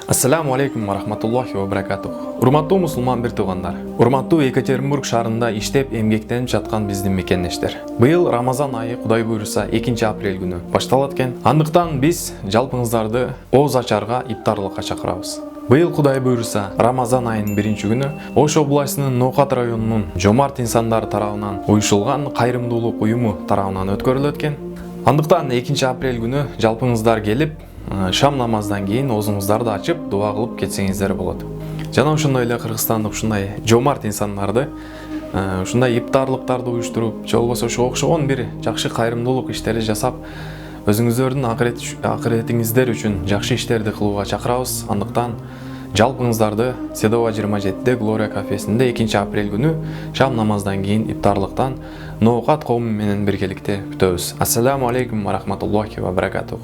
Ассаламу алейкум ва рахматуллахи ва баракатух. Урматтуу мусулман бир туугандар. Урматтуу Екатеринбург шаарында иштеп эмгектенип жаткан биздин мекендештер. Быйыл Рамазан айы Кудай буйруса 2-апрель күнү башталат экен. Андыктан биз жалпыңыздарды ооз ачарга, ифтарлыкка чакырабыз. Быйыл Кудай буйруса Рамазан айынын 1-күнү Ош областынын Ноокат районунун Жомарт инсандар тарабынан уюшулган кайрымдуулук уюму тарабынан өткөрүлөт экен. Андыктан 2-апрель күнү жалпыңыздар келип шам намаздан кийин оозуңуздарды ачып дуа кылып кетсеңиздер болот. Жана ошондой эле кыргызстандык ушундай жомарт инсандарды ушундай иптарлыктарды уюштуруп, же болбосо ошого окшогон бир жакшы кайрымдуулук иштерди жасап, өзүңүздөрдүн акыретиңиздер үчүн жакшы иштерди кылууга чакырабыз. Андыктан жалпыңыздарды Седова 27-де Глория кафесинде 2-апрель күнү шам намаздан кийин иптарлыктан Ноокат коому менен биргеликте күтөбүз. Ассаламу алейкум ва рахматуллахи ва баракатух.